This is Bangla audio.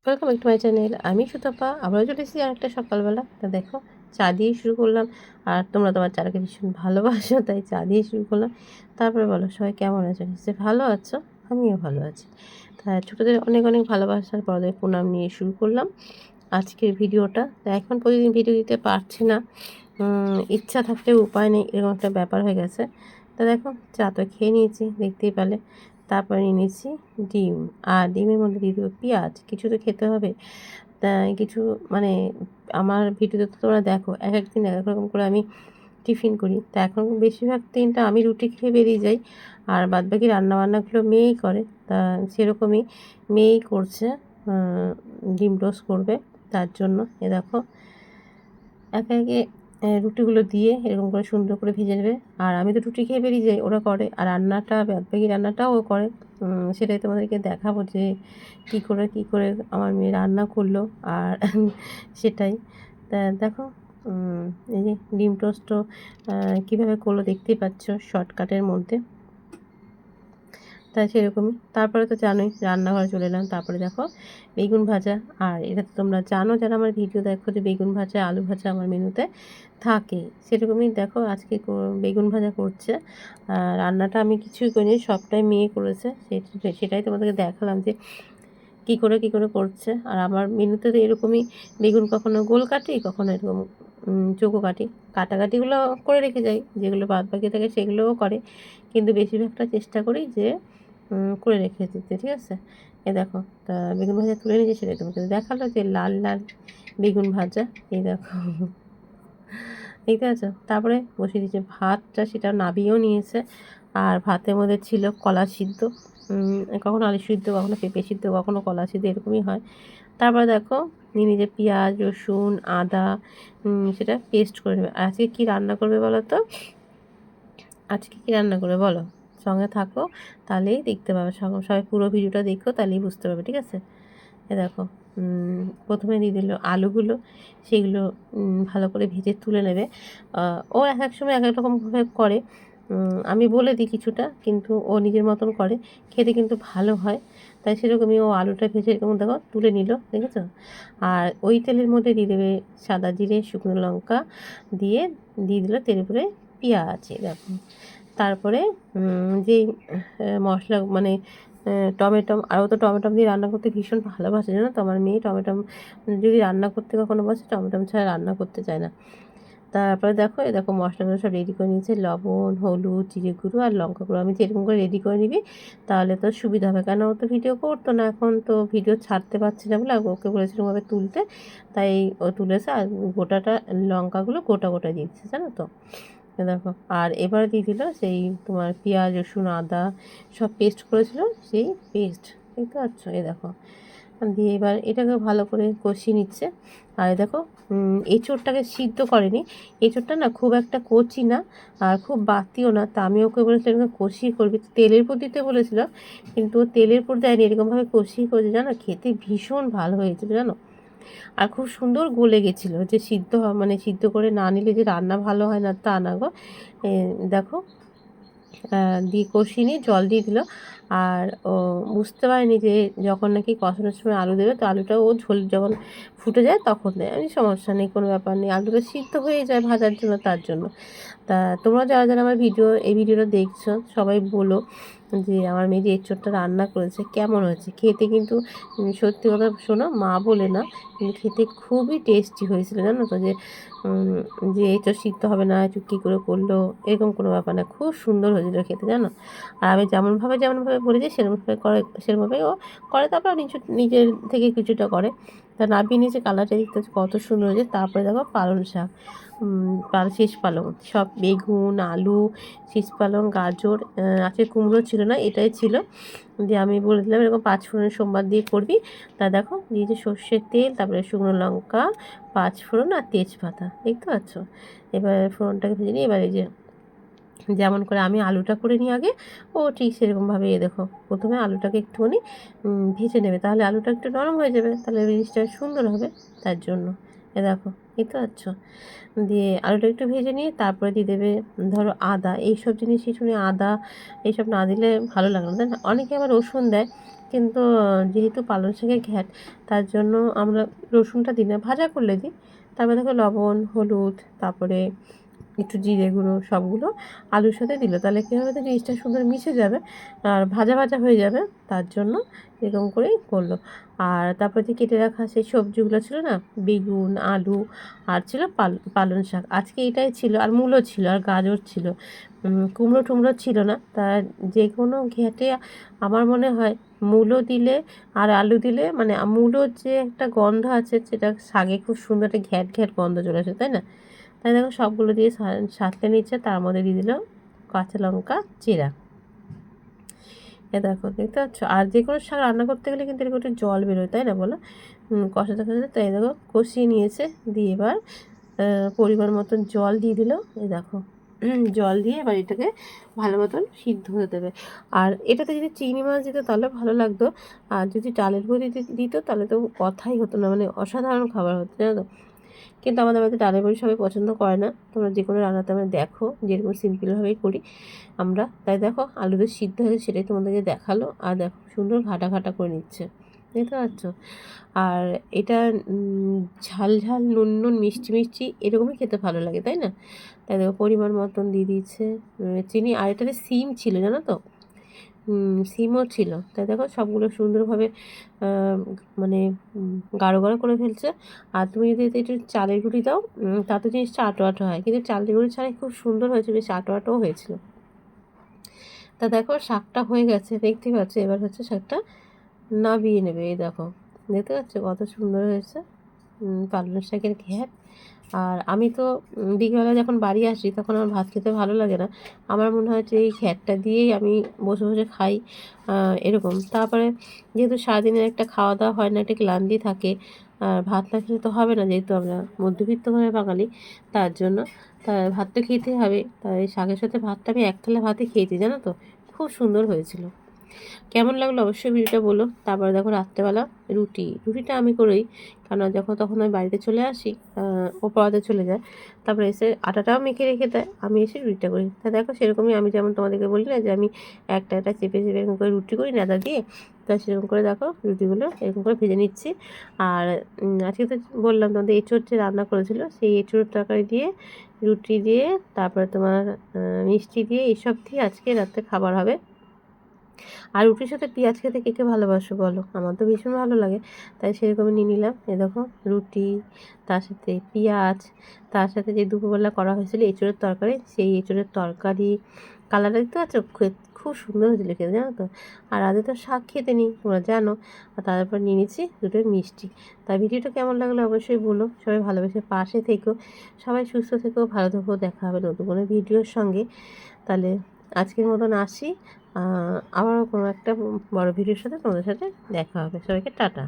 Welcome back to my channel. আমি সুতপা আবারও চলে এসেছি আরেকটা সকালবেলা। তা দেখো চা দিয়ে শুরু করলাম। আর তোমরা তোমার চাটাকে ভীষণ ভালোবাসো, তাই চা দিয়ে শুরু করলাম। তারপরে বলো সবাই কেমন আছো? নিশ্চয়ই ভালো আছো, আমিও ভালো আছি। তা ছোটোদের অনেক অনেক ভালোবাসার বড়দের প্রণাম নিয়ে শুরু করলাম আজকের ভিডিওটা। তা এখন প্রতিদিন ভিডিও দিতে পারছি না, ইচ্ছা থাকলেও উপায় নেই, এরকম একটা ব্যাপার হয়ে গেছে। তা দেখো চা তো খেয়ে নিয়েছি, দেখতেই পেলে। তারপরে নিয়ে নিয়েছি ডিম, আর ডিমের মধ্যে দিয়ে দেবো পেঁয়াজ। কিছু তো খেতে হবে, তা কিছু মানে আমার ভিডিওতে তো তোমরা দেখো এক এক দিন এক এক রকম করে আমি টিফিন করি। তা এখন বেশিরভাগ দিনটা আমি রুটি খেয়ে বেরিয়ে যাই, আর বাদবাকি রান্নাবান্নাগুলো মেয়েই করে। তা সেরকমই মেয়েই করছে, ডিম টোস্ট করবে, তার জন্য এ দেখো একে একে রুটিগুলো দিয়ে এরকম করে সুন্দর করে ভেজে নেবে। আর আমি তো রুটি খেয়ে বেরিয়ে যাই, ওরা করে। আর রান্নাটা বাদবাকি রান্নাটাও ও করে। সেটাই তোমাদেরকে দেখাবো যে কী করে আমার মেয়ে রান্না করলো। আর সেটাই তা দেখো, এই যে ডিম টোস্টও কীভাবে করলো দেখতেই পাচ্ছ শর্টকাটের মধ্যে। তাই সেরকমই তারপরে তো জানোই রান্নাঘরে চলে এলাম। তারপরে দেখো বেগুন ভাজা, আর এটা তো তোমরা জানো যারা আমার ভিডিও দেখো যে বেগুন ভাজা আলু ভাজা আমার মেনুতে থাকে। সেরকমই দেখো আজকে বেগুন ভাজা করছে। রান্নাটা আমি কিছুই করিনি, সবটাই মেয়ে করেছে। সেটাই তোমাদেরকে দেখালাম যে কী করে করছে। আর আমার মেনুতে তো এরকমই বেগুন কখনো গোল কাটি, কখনো এরকম চৌকো কাটি। কাটাকাটিগুলো করে রেখে যাই, যেগুলো বাদ বাকি থাকে সেগুলোও করে, কিন্তু বেশিরভাগটা চেষ্টা করি যে করে রেখে দিতে। ঠিক আছে, এ দেখো তা বেগুন ভাজা তুলে নিয়েছি, সেটাই তোমাকে দেখালো যে লাল লাল বেগুন ভাজা। এই দেখো দেখতে পাচ্ছ। তারপরে বসিয়ে দিয়েছে ভাতটা, সেটা নাবিয়েও নিয়েছে। আর ভাতের মধ্যে ছিল কলা সিদ্ধ, কখনো আলু সিদ্ধ, কখনো পেঁপে সিদ্ধ, কখনো কলা সিদ্ধ, এরকমই হয়। তারপরে দেখো নিয়ে নিজে পেঁয়াজ রসুন আদা সেটা পেস্ট করে নেবে। আর আজকে কী রান্না করবে বলো তো? আজকে কী রান্না করবে বলো? সঙ্গে থাকো, তাহলেই দেখতে পাবে। সবাই পুরো ভিডিওটা দেখো, তাহলেই বুঝতে পারবে। ঠিক আছে, এ দেখো প্রথমে দিয়ে দিল আলুগুলো, সেগুলো ভালো করে ভেজে তুলে নেবে। ও এক এক সময় এক এক রকমভাবে করে, আমি বলে দিই কিছুটা, কিন্তু ও নিজের মতন করে, খেতে কিন্তু ভালো হয়। তাই সেরকমই ও আলুটা ভেজে এরকম দেখো তুলে নিল, দেখেছো। আর ওই তেলের মধ্যে দিয়ে দেবে সাদা জিরে শুকনো লঙ্কা, দিয়ে দিল তেলের উপরে পেঁয়াজ। দেখো তারপরে যেই মশলা মানে টমেটো, আরও তো টমেটো দিয়ে রান্না করতে ভীষণ ভালোবাসে, জানো তো আমার মেয়ে। টমেটো যদি রান্না করতে কখনো বসে, টমেটো ছাড়া রান্না করতে চায় না। তারপরে দেখো এই দেখো মশলাগুলো সব রেডি করে নিয়েছে, লবণ হলুদ জিরে গুঁড়ো আর লঙ্কা গুঁড়ো। আমি যেরকম করে রেডি করে নিবি তাহলে তো সুবিধা হবে, কেন ও তো ভিডিও করতো না, এখন তো ভিডিও ছাড়তে পারছি না বলে ওকে বলেছিলামভাবে তুলতে, তাই ও তুলেছে। আর গোটাটা লঙ্কাগুলো গোটা গোটা দিচ্ছে, জানো তো। দেখো আর এবার দিয়ে দিল সেই তোমার পেঁয়াজ রসুন আদা সব পেস্ট করেছিল, সেই পেস্ট দেখতে পাচ্ছ। এই দেখো দিয়ে এবার এটাকে ভালো করে কষিয়ে নিচ্ছে। আর দেখো এঁচোড়টাকে সিদ্ধ করেনি, এঁচোড়টা না খুব একটা কচি না আর খুব বাতিও না। তা আমি ওকে বলেছিলাম কষিয়ে করবি, তেলের উপর দিতে বলেছিল, কিন্তু তেলের উপর দেয়নি, এরকমভাবে কষিয়ে করেছে, জানো খেতে ভীষণ ভালো হয়েছিল জানো। আর খুব সুন্দর গলে গেছিলো, যে সিদ্ধ মানে সিদ্ধ করে না নিলে যে রান্না ভালো হয় না তা না গো। দেখো দিয়ে কষিয়ে নিয়ে জল দিয়ে দিল। আর ও বুঝতে পারেনি যে যখন নাকি কষানোর সময় আলু দেবে, তো আলুটা ও ঝোল যখন ফুটে যায় তখন দেয়। আমি সমস্যা নেই, কোনো ব্যাপার নেই, আলুটা সিদ্ধ হয়ে যায় ভাজার জন্য, তার জন্য। তা তোমরা যারা যারা আমার এই ভিডিওটা দেখছো সবাই বলো যে আমার মেয়ে যে এঁচোড়টা রান্না করেছে কেমন হয়েছে খেতে। কিন্তু সত্যি কথা শোনো, মা বলে না, কিন্তু খেতে খুবই টেস্টি হয়েছিল, জানো তো। যে এঁচোড় সিদ্ধ হবে না, এঁচোড় কী করে করলো, এরকম কোনো ব্যাপার না, খুব সুন্দর হয়েছিল খেতে, জানো। আর আমি যেমনভাবে বলেছি সেরকমভাবেই ও করে। তারপর নিজের থেকে কিছুটা করে। তা নাবিয়ে নিচে কালারটা দেখতে কত সুন্দর হয়েছে। তারপরে দেখো পালং শাক, শীষ পালং, সব বেগুন আলু শীষ পালং গাজর, আজকে কুমড়ো ছিল না, এটাই ছিল। দিয়ে আমি বলে দিলাম এরকম 5 ফোড়ন সোমবার দিয়ে করবি। তা দেখো দিয়েছে সর্ষের তেল, তারপরে শুকনো লঙ্কা 5 ফোড়ন আর তেজপাতা, দেখতে পাচ্ছ। এবার ফোড়নটাকে ভেজে নিই। এবার এই যে যেমন করে আমি আলুটা করে নিই আগে, ও ঠিক সেরকমভাবে দেখো প্রথমে আলুটাকে একটুখানি ভেজে নেবে, তাহলে আলুটা একটু নরম হয়ে যাবে, তাহলে জিনিসটা সুন্দর হবে, তার জন্য। দেখো দেখতে পাচ্ছ। দিয়ে আলুটা একটু ভেজে নিয়ে তারপরে দিয়ে দেবে ধরো আদা। এইসব জিনিস শুনে আদা এইসব না দিলে ভালো লাগে না, অনেকে আবার রসুন দেয়, কিন্তু যেহেতু পালং শাকের ঘ্যাট, তার জন্য আমরা রসুনটা দিই না, ভাজা করলে দিই। তারপরে দেখো লবণ, হলুদ, তারপরে একটু জিরে গুঁড়ো সবগুলো আলুর সাথে দিল, তাহলে কী হবে, তো জিনিসটা সুন্দর মিশে যাবে আর ভাজা ভাজা হয়ে যাবে, তার জন্য এরকম করেই করলো। আর তারপর যে কেটে রাখা সেই সবজিগুলো ছিল না, বেগুন, আলু, আর ছিল পালং শাক, আজকে এটাই ছিল, আর মূলো ছিল, আর গাজর ছিল, কুমড়ো টুমড়ো ছিল না। তা যে কোনো ঘেঁটে আমার মনে হয় মূলো দিলে আর আলু দিলে, মানে মূলোর যে একটা গন্ধ আছে, সেটা শাকে খুব সুন্দর একটা ঘ্যাট ঘ্যাট গন্ধ চলে আসে, তাই না? তাই দেখো সবগুলো দিয়ে সাঁতলে নিচ্ছে, তার মধ্যে দিয়ে দিল কাঁচা লঙ্কা চিরা। দেখো দেখতে পাচ্ছ, আর যে কোনো শাক রান্না করতে গেলে কিন্তু এরকম একটু জল বেরোয়, তাই না বলো? কষাতে কষাতে, তাই দেখো কষিয়ে নিয়েছে, দিয়ে এবার পরিমাণ মতন জল দিয়ে দিল। এই দেখো জল দিয়ে এবার এটাকে ভালো মতন সিদ্ধ হতে দেবে। আর এটাতে যদি চিংড়ি মাছ দিত তাহলে ভালো লাগতো, আর যদি ডালের বড়ি দিত তাহলে তো কথাই হতো না, মানে অসাধারণ খাবার হতো, জানো তো? কিন্তু আমাদের বাড়িতে ডালের বড়ি সবাই পছন্দ করে না। তোমরা যে কোনো রান্নাতে আমরা দেখো যেরকম সিম্পলভাবেই করি আমরা। তাই দেখো আলুতে সিদ্ধ হয়েছে, সেটাই তোমাদেরকে দেখালো। আর দেখো সুন্দর ঘাটা ঘাটা করে নিচ্ছে, দেখতে পাচ্ছ? আর এটা ঝাল ঝাল, নুন নুন, মিষ্টি মিষ্টি এরকমই খেতে ভালো লাগে, তাই না? তাই দেখো পরিমাণ মতন দিয়ে দিচ্ছে চিনি। আর এটাতে সিম ছিল, জানো তো? সিমও ছিল। তাই দেখো সবগুলো সুন্দরভাবে মানে গাঢ় গাঢ় করে ফেলছে। আর তুমি যদি এতে একটু চালের গুঁড়ি দাও, তাতে জিনিসটা আটো আটো হয়, কিন্তু চালের গুঁড়ি ছাড়াই খুব সুন্দর হয়েছে, বেশ আটো আটোও হয়েছিল। তা দেখো শাকটা হয়ে গেছে, দেখতে পাচ্ছ। এবার হচ্ছে শাকটা নাবিয়ে নেবে। এই দেখো, দেখতে পাচ্ছ কত সুন্দর হয়েছে পালং শাকের ঘ্যাট। আর আমি তো বিকেলবেলা যখন বাড়ি আসি তখন আমার ভাত খেতে ভালো লাগে না, আমার মনে হয় যে এই ঘ্যাটটা দিয়েই আমি বসে বসে খাই, এরকম। তারপরে যেহেতু সারাদিনের একটা খাওয়া দাওয়া হয় না, একটা ক্লান্তি থাকে, আর ভাত না খেলে তো হবে না, যেহেতু আমরা মধ্যবিত্ত ঘরের বাঙালি, তার জন্য ভাত তো খেতেই হবে। তাই শাকের সাথে ভাতটা আমি এক থালা ভাতই খেয়েছি, জানো তো? খুব সুন্দর হয়েছিল। কেমন লাগলো অবশ্যই ভিডিওটা বলো। তারপরে দেখো রাত্রেবেলা রুটিটা আমি করি, কারণ যখন তখন আমি বাড়িতে চলে আসি, ও পড়াতে চলে যায়, তারপরে এসে আটাটাও মেখে রেখে দেয়, আমি এসে রুটিটা করি। তা দেখো সেরকমই আমি যেমন তোমাদেরকে বলি না যে আমি একটা একটা চেপে চেপে এরকম করে রুটি করি নেদা দিয়ে, তা সেরকম করে দেখো রুটিগুলো এরকম করে ভেজে নিচ্ছি। আর আজকে তো বললাম তোমাদের এঁচোড় যে রান্না করেছিল, সেই এঁচোড় তরকারি দিয়ে, রুটি দিয়ে, তারপরে তোমার মিষ্টি দিয়ে, এইসব দিয়ে আজকে রাত্রে খাবার হবে। আর রুটির সাথে পেঁয়াজ খেতে কে কে ভালোবাসো বলো? আমার তো ভীষণ ভালো লাগে, তাই সেরকমই নিয়ে নিলাম। এ দেখো রুটি, তার সাথে পেঁয়াজ, তার সাথে যে দুপুরবেলা করা হয়েছিল এঁচোড়ের তরকারি, সেই এঁচোড়ের তরকারি কালারটা দেখতে পাচ্ছ, খুব সুন্দর হয়েছিল খেতে, জানো তো? আর আগে তো শাক খেতে নিই, তোমরা জানো। আর তারপর নিয়ে নিচ্ছি দুটো মিষ্টি। তাই ভিডিওটা কেমন লাগলো অবশ্যই বলো। সবাই ভালোবেসে পাশে থেকো, সবাই সুস্থ থেকো, ভালো থেকো। দেখা হবে নতুন কোনো ভিডিওর সঙ্গে। তাহলে আজকের মতন আসি, আবারও কোনো একটা বড় ভিডিওর সাথে তোমাদের সাথে দেখা হবে। সবাইকে টাটা।